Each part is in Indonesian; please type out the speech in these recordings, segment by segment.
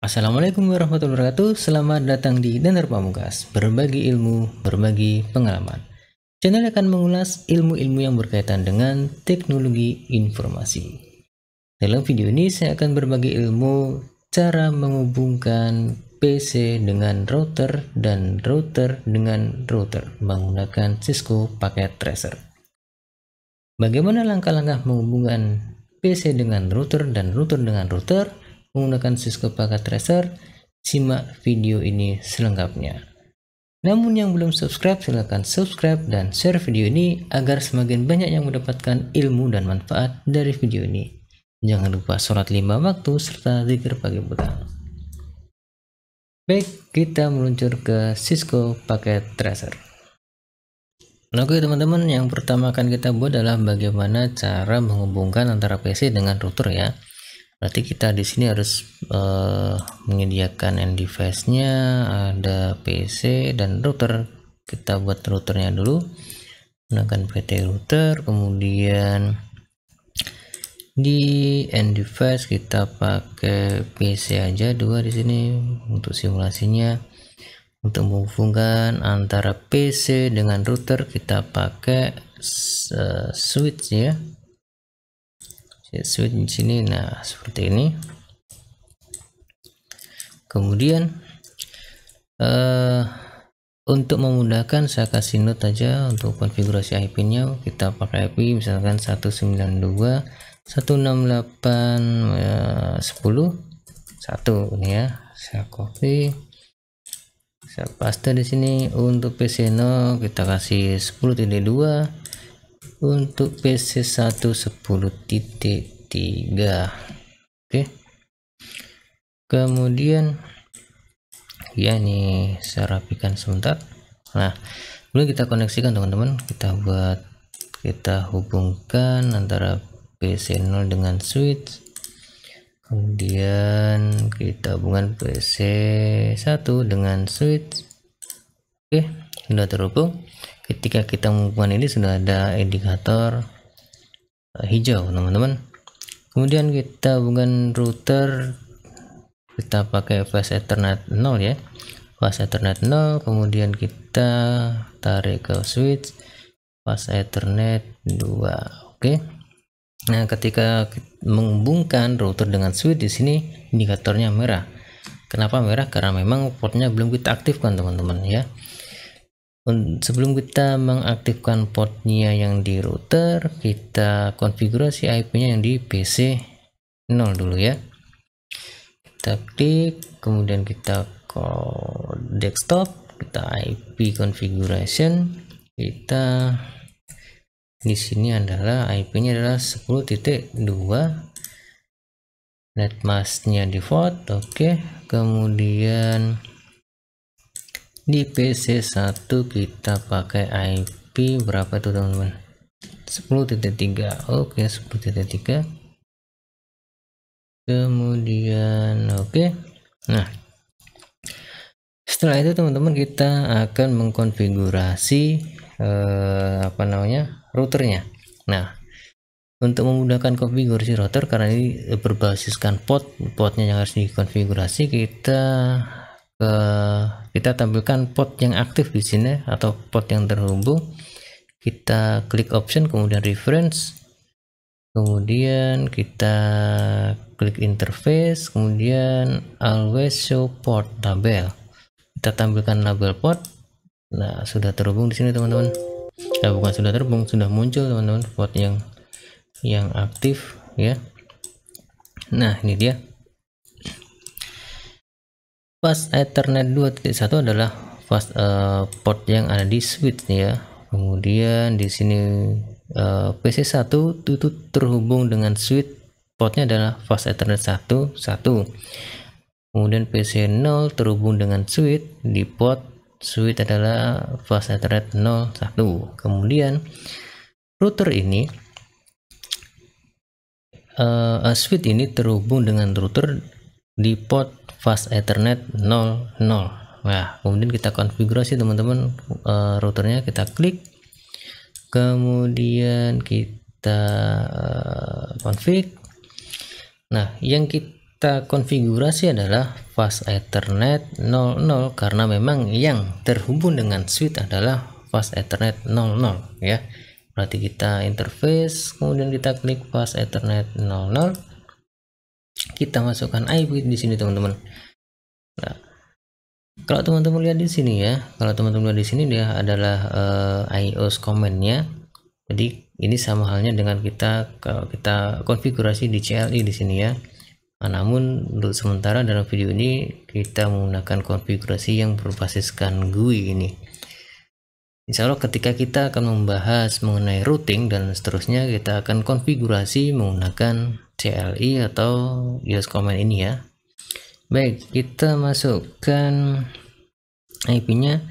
Assalamualaikum warahmatullahi wabarakatuh. Selamat datang di Danar Pamungkas. Berbagi ilmu, berbagi pengalaman. Channel akan mengulas ilmu-ilmu yang berkaitan dengan teknologi informasi. Dalam video ini saya akan berbagi ilmu cara menghubungkan PC dengan router dan router dengan router menggunakan Cisco Packet Tracer. Bagaimana langkah-langkah menghubungkan PC dengan router dan router dengan router menggunakan Cisco Packet Tracer? Simak video ini selengkapnya. Namun yang belum subscribe, silahkan subscribe dan share video ini agar semakin banyak yang mendapatkan ilmu dan manfaat dari video ini. Jangan lupa sholat 5 waktu serta zikir pagi petang. Baik, kita meluncur ke Cisco Packet Tracer. Oke teman-teman, yang pertama akan kita buat adalah bagaimana cara menghubungkan antara PC dengan router ya. Berarti kita di sini harus menyediakan end device-nya, ada PC dan router. Kita buat routernya dulu, gunakan PT router, kemudian di end device kita pakai PC aja 2 di sini untuk simulasinya. Untuk menghubungkan antara PC dengan router kita pakai switch ya. Switch di sini, nah seperti ini. Kemudian untuk memudahkan saya kasih note aja untuk konfigurasi IP-nya. Kita pakai IP misalkan 192.168.10.1 ini ya. Saya copy, saya paste di sini. Untuk PC 0 kita kasih 10.2, untuk PC 1 10.3. Oke. Kemudian ya nih saya rapikan sebentar. Nah, kemudian kita koneksikan teman-teman. Kita hubungkan antara PC 0 dengan switch. Kemudian kita hubungkan PC 1 dengan switch. Oke, sudah terhubung. Ketika kita menghubungkan ini sudah ada indikator hijau teman-teman. Kemudian kita hubungkan router, kita pakai fast ethernet 0 ya, fast ethernet 0. Kemudian kita tarik ke switch fast ethernet 2. Oke. Nah, ketika menghubungkan router dengan switch, di sini indikatornya merah. Kenapa merah? Karena memang portnya belum kita aktifkan teman-teman ya. Sebelum kita mengaktifkan portnya yang di router, kita konfigurasi IP-nya yang di PC 0 dulu ya. Kita klik, kemudian kita ke desktop, kita IP configuration. Kita di sini adalah IP-nya adalah 10.2, netmask-nya default. Oke. Kemudian di PC 1 kita pakai IP berapa tuh teman-teman? 10.3. Oke, 10.3. Kemudian oke. Nah, setelah itu teman-teman kita akan mengkonfigurasi routernya. Nah, untuk memudahkan konfigurasi router karena ini berbasiskan portnya yang harus dikonfigurasi, kita tampilkan port yang aktif di sini atau port yang terhubung. Kita klik option, kemudian reference, kemudian kita klik interface, kemudian always show port label. Kita tampilkan label port. Nah, sudah terhubung di sini teman-teman. Nah, bukan sudah terhubung, sudah muncul teman-teman port yang aktif ya. Nah, ini dia. Fast Ethernet 2.1 adalah port yang ada di switch ya. Kemudian di sini PC 1 itu terhubung dengan switch, portnya adalah Fast Ethernet 1.1. Kemudian PC 0 terhubung dengan switch, di port switch adalah Fast Ethernet 0.1. Kemudian router ini switch ini terhubung dengan router di port Fast Ethernet 00. Nah, kemudian kita konfigurasi teman-teman routernya, kita klik, kemudian kita config. Nah, yang kita konfigurasi adalah fast Ethernet 00 karena memang yang terhubung dengan switch adalah fast Ethernet 00 ya. Berarti kita interface, kemudian kita klik fast Ethernet 00. Kita masukkan IP di sini teman-teman. Nah, kalau teman-teman lihat di sini ya, kalau teman-teman lihat di sini dia adalah IOS command-nya. Jadi ini sama halnya dengan kalau kita konfigurasi di CLI di sini ya. Nah, namun untuk sementara dalam video ini kita menggunakan konfigurasi yang berbasiskan GUI ini. Insya Allah ketika kita akan membahas mengenai routing dan seterusnya, kita akan konfigurasi menggunakan CLI atau IOS command ini ya. Baik, kita masukkan IP-nya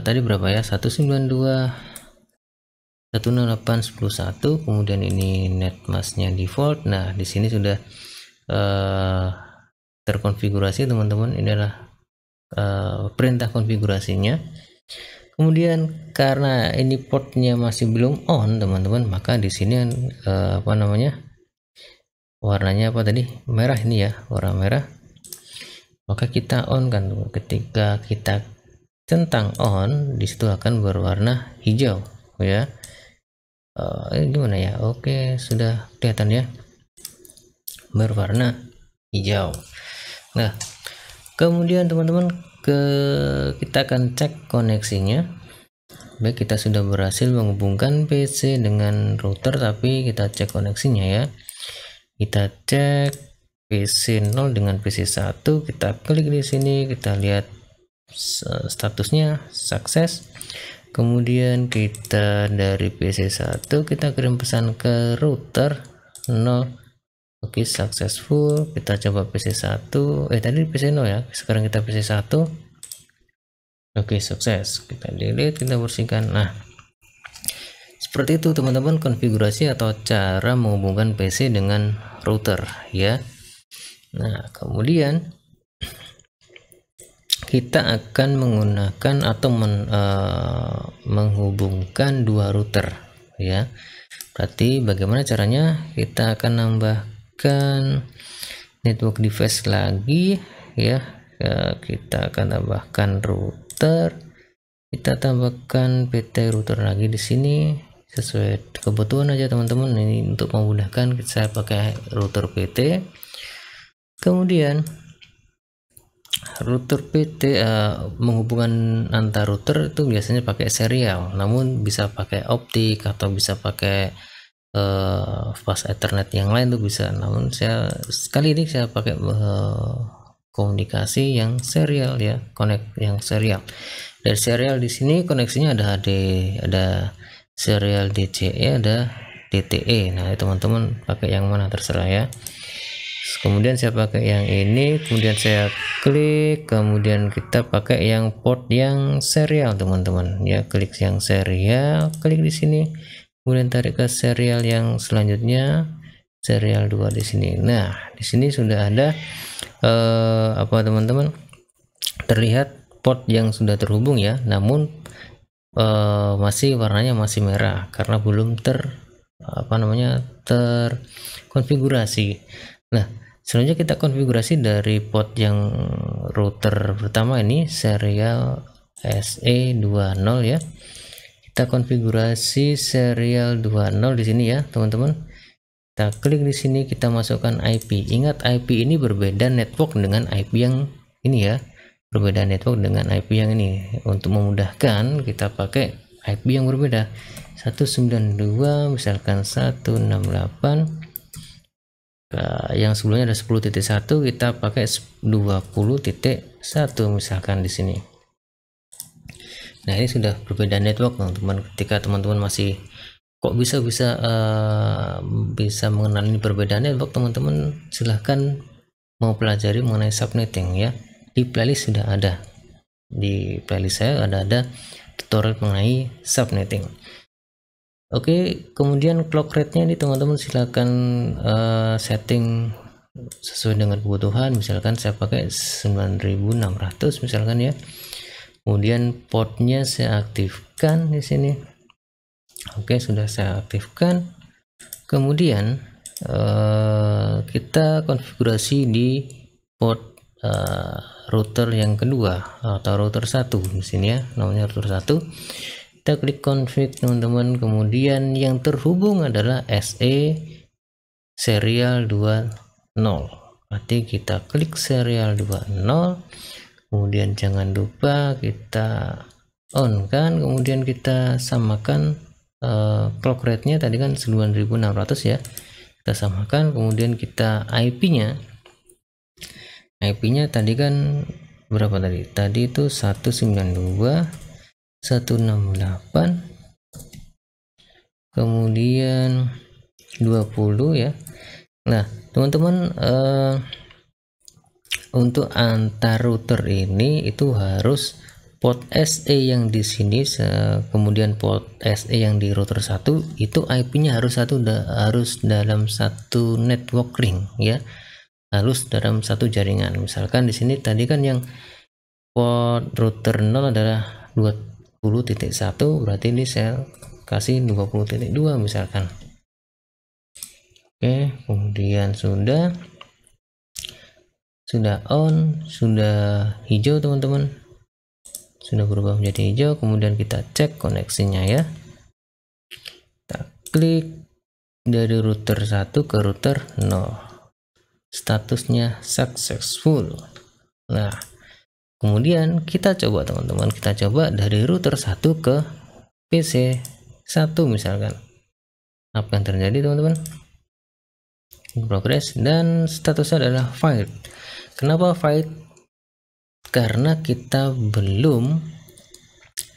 tadi berapa ya, 192.168.10.1, kemudian ini netmasknya default. Nah di sini sudah terkonfigurasi teman-teman, ini adalah perintah konfigurasinya. Kemudian karena ini portnya masih belum on teman-teman, maka di sini warnanya apa tadi, merah ini ya, warna merah, maka kita on kan. Ketika kita centang on, disitu akan berwarna hijau ya. Gimana ya, oke sudah kelihatan ya, berwarna hijau. Nah kemudian teman-teman kita akan cek koneksinya. Baik, kita sudah berhasil menghubungkan PC dengan router, tapi kita cek koneksinya ya. Kita cek PC 0 dengan PC 1, kita klik di sini, kita lihat statusnya sukses. Kemudian kita dari PC 1 kita kirim pesan ke router 0. Oke, successful. Kita coba PC 1. Tadi PC 0 ya. Sekarang kita PC 1. Oke, sukses. Kita delete, kita bersihkan. Nah, seperti itu teman-teman konfigurasi atau cara menghubungkan PC dengan router ya. Nah, kemudian kita akan menggunakan atau menghubungkan dua router ya. Berarti bagaimana caranya? Kita akan nambahkan network device lagi ya. Kita akan tambahkan router, kita tambahkan PT router lagi di sini sesuai kebutuhan aja teman-teman. Ini untuk memudahkan saya pakai router PT. Kemudian router PT menghubungkan antar router itu biasanya pakai serial, namun bisa pakai optik atau bisa pakai fast Ethernet yang lain tuh bisa. Namun kali ini saya pakai komunikasi yang serial ya, connect yang serial. Dari serial di sini koneksinya ada serial DCE, ada DTE. Nah teman-teman pakai yang mana terserah ya. Kemudian saya pakai yang ini, kemudian saya klik, kemudian kita pakai yang port yang serial teman-teman ya. Klik yang serial, klik di sini, kemudian tarik ke serial yang selanjutnya, serial 2 di sini. Nah di sini sudah ada teman-teman, terlihat port yang sudah terhubung ya, namun masih warnanya masih merah karena belum terkonfigurasi. Nah selanjutnya kita konfigurasi dari port yang router pertama ini, serial SE20 ya. Kita konfigurasi serial 20 di sini ya teman-teman. Kita klik di sini, kita masukkan IP. Ingat IP ini berbeda network dengan IP yang ini ya. Berbeda network dengan IP yang ini. Untuk memudahkan kita pakai IP yang berbeda. 192 misalkan 168. Yang sebelumnya ada 10.1, kita pakai 20.1 misalkan di sini. Nah ini sudah berbeda network teman-teman. Ketika teman-teman masih kok bisa mengenal ini perbedaan network, teman-teman silahkan mau pelajari mengenai subnetting ya. Di playlist sudah ada, di playlist saya ada tutorial mengenai subnetting. Oke, kemudian clock rate-nya ini teman-teman silahkan setting sesuai dengan kebutuhan. Misalkan saya pakai 9600 misalkan ya. Kemudian portnya saya aktifkan di sini. Oke, sudah saya aktifkan. Kemudian kita konfigurasi di port router yang kedua atau router 1 di sini ya, namanya router 1. Kita klik config teman-teman, kemudian yang terhubung adalah SE serial 20. Berarti kita klik serial 20, kemudian jangan lupa kita on kan, kemudian kita samakan clock rate-nya tadi kan 9600 ya, kita samakan, kemudian kita IP-nya tadi kan berapa tadi? Tadi itu 192.168 kemudian 20 ya. Nah teman-teman, untuk antar router ini itu harus port SE yang di sini, kemudian port SE yang di router 1 itu IP-nya harus dalam satu network ring ya, harus dalam satu jaringan. Misalkan di sini tadi kan yang port router 0 adalah 20.1, berarti ini saya kasih 20.2 misalkan. Oke, kemudian sudah on, sudah hijau teman-teman, sudah berubah menjadi hijau. Kemudian kita cek koneksinya ya, kita klik dari router 1 ke router 0, statusnya successful. Nah kemudian kita coba teman-teman, kita coba dari router 1 ke PC 1 misalkan, apa yang terjadi teman-teman? Progress dan statusnya adalah failed. Kenapa failed? Karena kita belum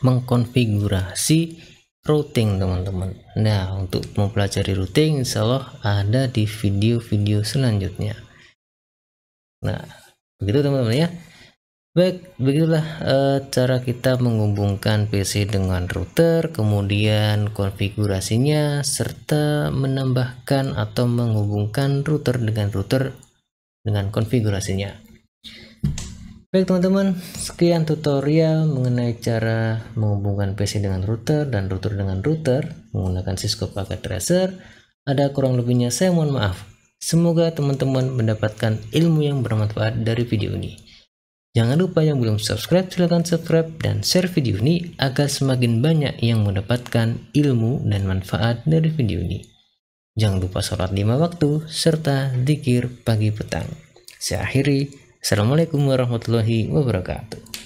mengkonfigurasi routing teman-teman. Nah untuk mempelajari routing insya Allah ada di video-video selanjutnya. Nah begitu teman-teman ya. Baik, begitulah cara kita menghubungkan PC dengan router, kemudian konfigurasinya, serta menambahkan atau menghubungkan router dengan konfigurasinya. Baik teman-teman, sekian tutorial mengenai cara menghubungkan PC dengan router dan router dengan router menggunakan Cisco Packet Tracer. Ada kurang lebihnya saya mohon maaf. Semoga teman-teman mendapatkan ilmu yang bermanfaat dari video ini. Jangan lupa yang belum subscribe silahkan subscribe dan share video ini agar semakin banyak yang mendapatkan ilmu dan manfaat dari video ini. Jangan lupa sholat 5 waktu serta zikir pagi petang. Saya akhiri. Assalamualaikum warahmatullahi wabarakatuh.